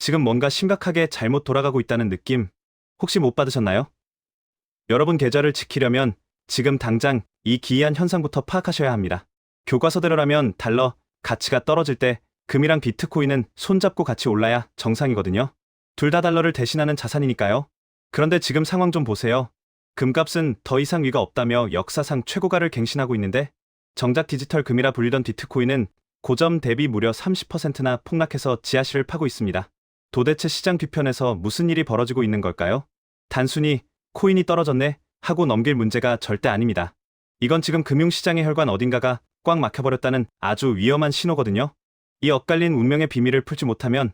지금 뭔가 심각하게 잘못 돌아가고 있다는 느낌 혹시 못 받으셨나요? 여러분 계좌를 지키려면 지금 당장 이 기이한 현상부터 파악하셔야 합니다. 교과서대로라면 달러 가치가 떨어질 때 금이랑 비트코인은 손잡고 같이 올라야 정상이거든요. 둘 다 달러를 대신하는 자산이니까요. 그런데 지금 상황 좀 보세요. 금값은 더 이상 위가 없다며 역사상 최고가를 갱신하고 있는데 정작 디지털 금이라 불리던 비트코인은 고점 대비 무려 30%나 폭락해서 지하실을 파고 있습니다. 도대체 시장 뒤편에서 무슨 일이 벌어지고 있는 걸까요? 단순히 코인이 떨어졌네 하고 넘길 문제가 절대 아닙니다. 이건 지금 금융시장의 혈관 어딘가가 꽉 막혀버렸다는 아주 위험한 신호거든요. 이 엇갈린 운명의 비밀을 풀지 못하면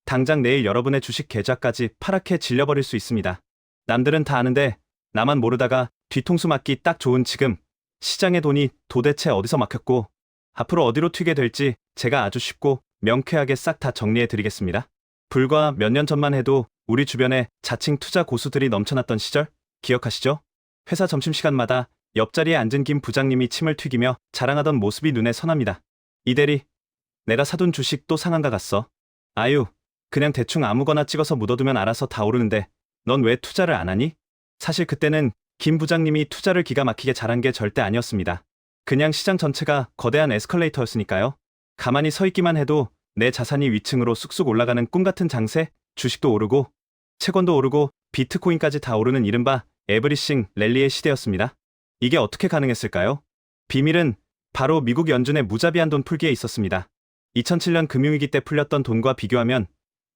당장 내일 여러분의 주식 계좌까지 파랗게 질려버릴 수 있습니다. 남들은 다 아는데 나만 모르다가 뒤통수 맞기 딱 좋은 지금 시장의 돈이 도대체 어디서 막혔고 앞으로 어디로 튀게 될지 제가 아주 쉽고 명쾌하게 싹 다 정리해 드리겠습니다. 불과 몇 년 전만 해도 우리 주변에 자칭 투자 고수들이 넘쳐났던 시절 기억하시죠? 회사 점심시간마다 옆자리에 앉은 김 부장님이 침을 튀기며 자랑하던 모습이 눈에 선합니다. 이 대리, 내가 사둔 주식 또 상한가 갔어. 아유, 그냥 대충 아무거나 찍어서 묻어두면 알아서 다 오르는데 넌 왜 투자를 안 하니? 사실 그때는 김 부장님이 투자를 기가 막히게 잘한 게 절대 아니었습니다. 그냥 시장 전체가 거대한 에스컬레이터였으니까요. 가만히 서 있기만 해도 내 자산이 위층으로 쑥쑥 올라가는 꿈같은 장세, 주식도 오르고 채권도 오르고 비트코인까지 다 오르는 이른바 에브리싱 랠리의 시대였습니다. 이게 어떻게 가능했을까요? 비밀은 바로 미국 연준의 무자비한 돈 풀기에 있었습니다. 2007년 금융위기 때 풀렸던 돈과 비교하면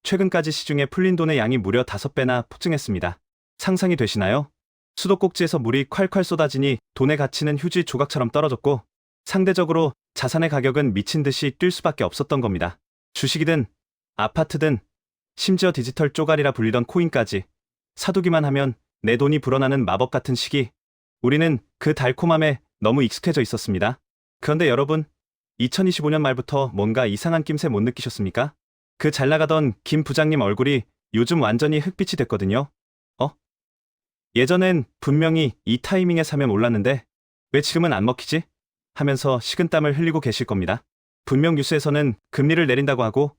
최근까지 시중에 풀린 돈의 양이 무려 5배나 폭증했습니다. 상상이 되시나요? 수도꼭지에서 물이 콸콸 쏟아지니 돈의 가치는 휴지 조각처럼 떨어졌고 상대적으로 자산의 가격은 미친 듯이 뛸 수밖에 없었던 겁니다. 주식이든 아파트든 심지어 디지털 쪼가리라 불리던 코인까지 사두기만 하면 내 돈이 불어나는 마법 같은 시기. 우리는 그 달콤함에 너무 익숙해져 있었습니다. 그런데 여러분, 2025년 말부터 뭔가 이상한 낌새 못 느끼셨습니까? 그 잘나가던 김 부장님 얼굴이 요즘 완전히 흑빛이 됐거든요. 예전엔 분명히 이 타이밍에 사면 올랐는데 왜 지금은 안 먹히지? 하면서 식은땀을 흘리고 계실 겁니다. 분명 뉴스에서는 금리를 내린다고 하고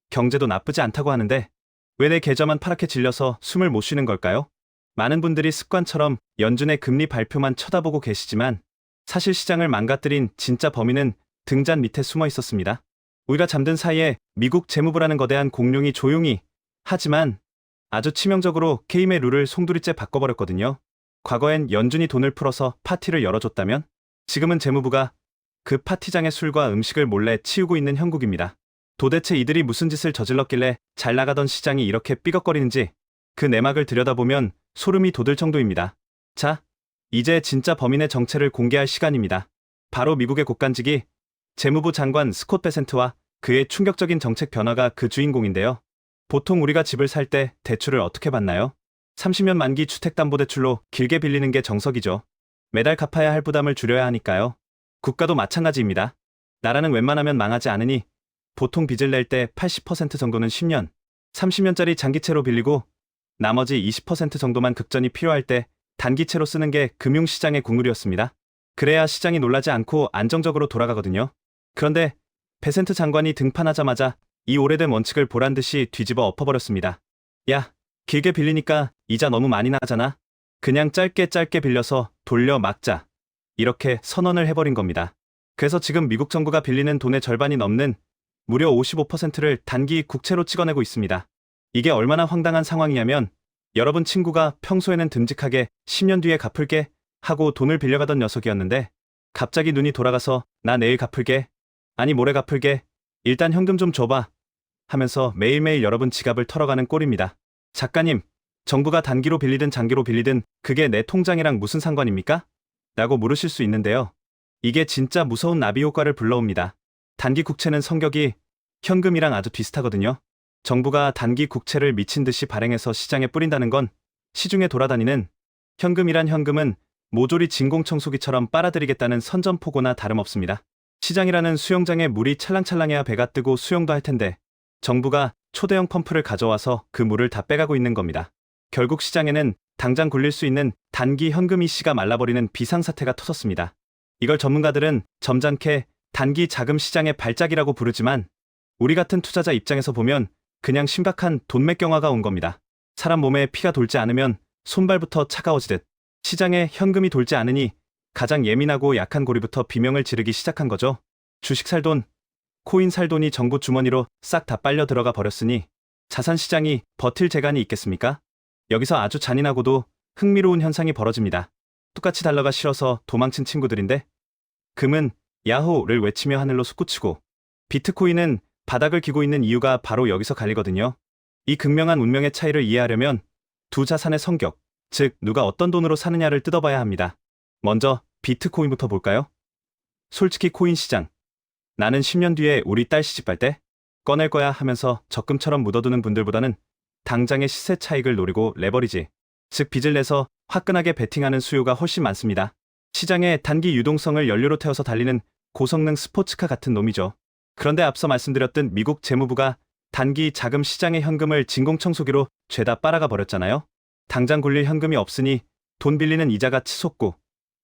경제도 나쁘지 않다고 하는데 왜 내 계좌만 파랗게 질려서 숨을 못 쉬는 걸까요? 많은 분들이 습관처럼 연준의 금리 발표만 쳐다보고 계시지만 사실 시장을 망가뜨린 진짜 범인은 등잔 밑에 숨어 있었습니다. 우리가 잠든 사이에 미국 재무부라는 거대한 공룡이 조용히 하지만 아주 치명적으로 게임의 룰을 송두리째 바꿔버렸거든요. 과거엔 연준이 돈을 풀어서 파티를 열어줬다면 지금은 재무부가 그 파티장의 술과 음식을 몰래 치우고 있는 형국입니다. 도대체 이들이 무슨 짓을 저질렀길래 잘 나가던 시장이 이렇게 삐걱거리는지 그 내막을 들여다보면 소름이 돋을 정도입니다. 자, 이제 진짜 범인의 정체를 공개할 시간입니다. 바로 미국의 곡간지기 재무부 장관 스콧 베센트와 그의 충격적인 정책 변화가 그 주인공인데요. 보통 우리가 집을 살 때 대출을 어떻게 받나요? 30년 만기 주택담보대출로 길게 빌리는 게 정석이죠. 매달 갚아야 할 부담을 줄여야 하니까요. 국가도 마찬가지입니다. 나라는 웬만하면 망하지 않으니 보통 빚을 낼 때 80% 정도는 10년, 30년짜리 장기채로 빌리고 나머지 20% 정도만 극전이 필요할 때 단기채로 쓰는 게 금융시장의 국룰이었습니다. 그래야 시장이 놀라지 않고 안정적으로 돌아가거든요. 그런데 베센트 장관이 등판하자마자 이 오래된 원칙을 보란듯이 뒤집어 엎어버렸습니다. 야, 길게 빌리니까 이자 너무 많이 나잖아. 그냥 짧게 빌려서 돌려 막자. 이렇게 선언을 해버린 겁니다. 그래서 지금 미국 정부가 빌리는 돈의 절반이 넘는 무려 55%를 단기 국채로 찍어내고 있습니다. 이게 얼마나 황당한 상황이냐면 여러분 친구가 평소에는 듬직하게 10년 뒤에 갚을게 하고 돈을 빌려가던 녀석이었는데 갑자기 눈이 돌아가서 나 내일 갚을게. 아니 모레 갚을게. 일단 현금 좀 줘봐. 하면서 매일매일 여러분 지갑을 털어가는 꼴입니다. 작가님, 정부가 단기로 빌리든 장기로 빌리든 그게 내 통장이랑 무슨 상관입니까? 라고 물으실 수 있는데요. 이게 진짜 무서운 나비 효과를 불러옵니다. 단기 국채는 성격이 현금이랑 아주 비슷하거든요. 정부가 단기 국채를 미친 듯이 발행해서 시장에 뿌린다는 건 시중에 돌아다니는 현금이란 현금은 모조리 진공청소기처럼 빨아들이겠다는 선전포고나 다름없습니다. 시장이라는 수영장에 물이 찰랑찰랑해야 배가 뜨고 수영도 할 텐데 정부가 초대형 펌프를 가져와서 그 물을 다 빼가고 있는 겁니다. 결국 시장에는 당장 굴릴 수 있는 단기 현금 이씨가 말라버리는 비상사태가 터졌습니다. 이걸 전문가들은 점잖게 단기 자금 시장의 발작이라고 부르지만 우리 같은 투자자 입장에서 보면 그냥 심각한 돈맥경화가 온 겁니다. 사람 몸에 피가 돌지 않으면 손발부터 차가워지듯 시장에 현금이 돌지 않으니 가장 예민하고 약한 고리부터 비명을 지르기 시작한 거죠. 주식 살 돈, 코인 살 돈이 정부 주머니로 싹 다 빨려 들어가 버렸으니 자산시장이 버틸 재간이 있겠습니까? 여기서 아주 잔인하고도 흥미로운 현상이 벌어집니다. 똑같이 달러가 싫어서 도망친 친구들인데 금은 야호를 외치며 하늘로 솟구치고 비트코인은 바닥을 기고 있는 이유가 바로 여기서 갈리거든요. 이 극명한 운명의 차이를 이해하려면 두 자산의 성격, 즉 누가 어떤 돈으로 사느냐를 뜯어봐야 합니다. 먼저 비트코인부터 볼까요? 솔직히 코인 시장. 나는 10년 뒤에 우리 딸 시집갈 때 꺼낼 거야 하면서 적금처럼 묻어두는 분들보다는 당장의 시세 차익을 노리고 레버리지, 즉 빚을 내서 화끈하게 베팅하는 수요가 훨씬 많습니다. 시장의 단기 유동성을 연료로 태워서 달리는 고성능 스포츠카 같은 놈이죠. 그런데 앞서 말씀드렸던 미국 재무부가 단기 자금 시장의 현금을 진공청소기로 죄다 빨아가 버렸잖아요. 당장 굴릴 현금이 없으니 돈 빌리는 이자가 치솟고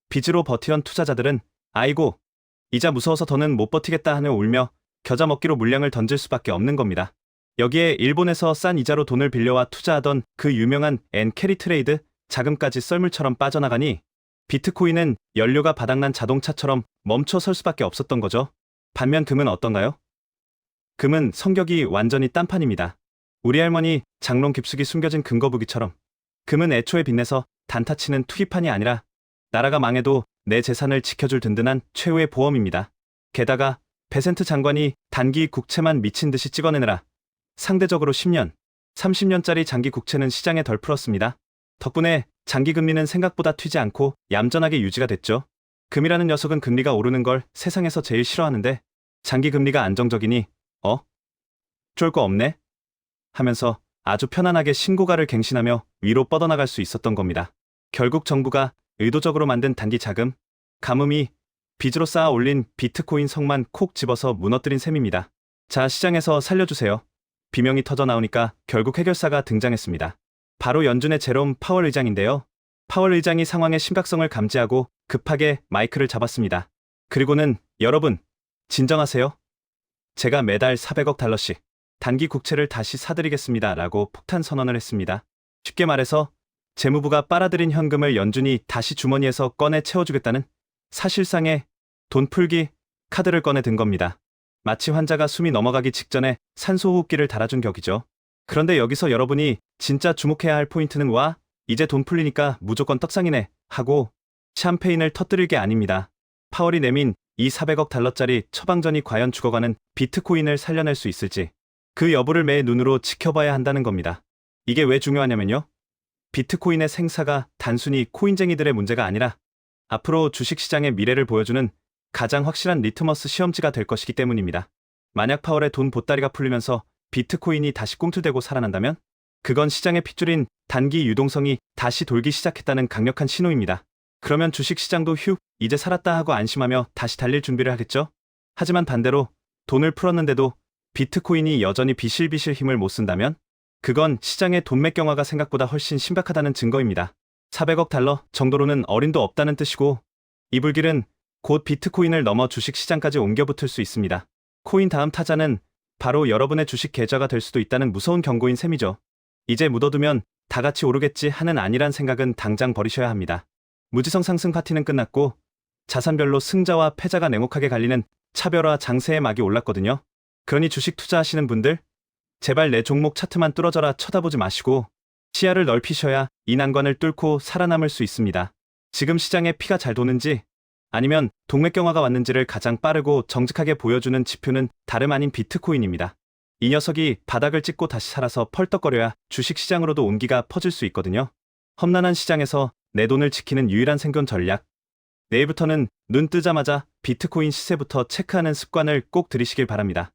빚으로 버티던 투자자들은 아이고 이자 무서워서 더는 못 버티겠다 하며 울며 겨자 먹기로 물량을 던질 수밖에 없는 겁니다. 여기에 일본에서 싼 이자로 돈을 빌려와 투자하던 그 유명한 엔캐리 트레이드 자금까지 썰물처럼 빠져나가니 비트코인은 연료가 바닥난 자동차처럼 멈춰 설 수밖에 없었던 거죠. 반면 금은 어떤가요? 금은 성격이 완전히 딴판입니다. 우리 할머니 장롱 깊숙이 숨겨진 금거북이처럼 금은 애초에 빚내서 단타치는 투기판이 아니라 나라가 망해도 내 재산을 지켜줄 든든한 최후의 보험입니다. 게다가 베센트 장관이 단기 국채만 미친 듯이 찍어내느라 상대적으로 10년, 30년짜리 장기 국채는 시장에 덜 풀었습니다. 덕분에 장기 금리는 생각보다 튀지 않고 얌전하게 유지가 됐죠. 금이라는 녀석은 금리가 오르는 걸 세상에서 제일 싫어하는데 장기 금리가 안정적이니 쫄 거 없네? 하면서 아주 편안하게 신고가를 갱신하며 위로 뻗어나갈 수 있었던 겁니다. 결국 정부가 의도적으로 만든 단기 자금, 가뭄이 빚으로 쌓아 올린 비트코인 성만 콕 집어서 무너뜨린 셈입니다. 자, 시장에서 살려주세요. 비명이 터져 나오니까 결국 해결사가 등장했습니다. 바로 연준의 제롬 파월 의장인데요. 파월 의장이 상황의 심각성을 감지하고 급하게 마이크를 잡았습니다. 그리고는 여러분, 진정하세요. 제가 매달 400억 달러씩 단기 국채를 다시 사드리겠습니다. 라고 폭탄 선언을 했습니다. 쉽게 말해서 재무부가 빨아들인 현금을 연준이 다시 주머니에서 꺼내 채워주겠다는 사실상의 돈 풀기 카드를 꺼내 든 겁니다. 마치 환자가 숨이 넘어가기 직전에 산소호흡기를 달아준 격이죠. 그런데 여기서 여러분이 진짜 주목해야 할 포인트는 와, 이제 돈 풀리니까 무조건 떡상이네 하고 샴페인을 터뜨릴 게 아닙니다. 파월이 내민 이 400억 달러짜리 처방전이 과연 죽어가는 비트코인을 살려낼 수 있을지 그 여부를 매 눈으로 지켜봐야 한다는 겁니다. 이게 왜 중요하냐면요. 비트코인의 생사가 단순히 코인쟁이들의 문제가 아니라 앞으로 주식시장의 미래를 보여주는 가장 확실한 리트머스 시험지가 될 것이기 때문입니다. 만약 파월의 돈 보따리가 풀리면서 비트코인이 다시 꿈틀대고 살아난다면 그건 시장의 핏줄인 단기 유동성이 다시 돌기 시작했다는 강력한 신호입니다. 그러면 주식시장도 휴, 이제 살았다 하고 안심하며 다시 달릴 준비를 하겠죠? 하지만 반대로 돈을 풀었는데도 비트코인이 여전히 비실비실 힘을 못 쓴다면 그건 시장의 돈맥경화가 생각보다 훨씬 심각하다는 증거입니다. 400억 달러 정도로는 어림도 없다는 뜻이고 이 불길은 곧 비트코인을 넘어 주식시장까지 옮겨붙을 수 있습니다. 코인 다음 타자는 바로 여러분의 주식 계좌가 될 수도 있다는 무서운 경고인 셈이죠. 이제 묻어두면 다 같이 오르겠지 하는 안일한 생각은 당장 버리셔야 합니다. 무지성 상승 파티는 끝났고 자산별로 승자와 패자가 냉혹하게 갈리는 차별화 장세의 막이 올랐거든요. 그러니 주식 투자하시는 분들 제발 내 종목 차트만 뚫어져라 쳐다보지 마시고 시야를 넓히셔야 이 난관을 뚫고 살아남을 수 있습니다. 지금 시장에 피가 잘 도는지 아니면 동맥경화가 왔는지를 가장 빠르고 정직하게 보여주는 지표는 다름 아닌 비트코인입니다. 이 녀석이 바닥을 찍고 다시 살아서 펄떡거려야 주식시장으로도 온기가 퍼질 수 있거든요. 험난한 시장에서 내 돈을 지키는 유일한 생존 전략. 내일부터는 눈 뜨자마자 비트코인 시세부터 체크하는 습관을 꼭 들이시길 바랍니다.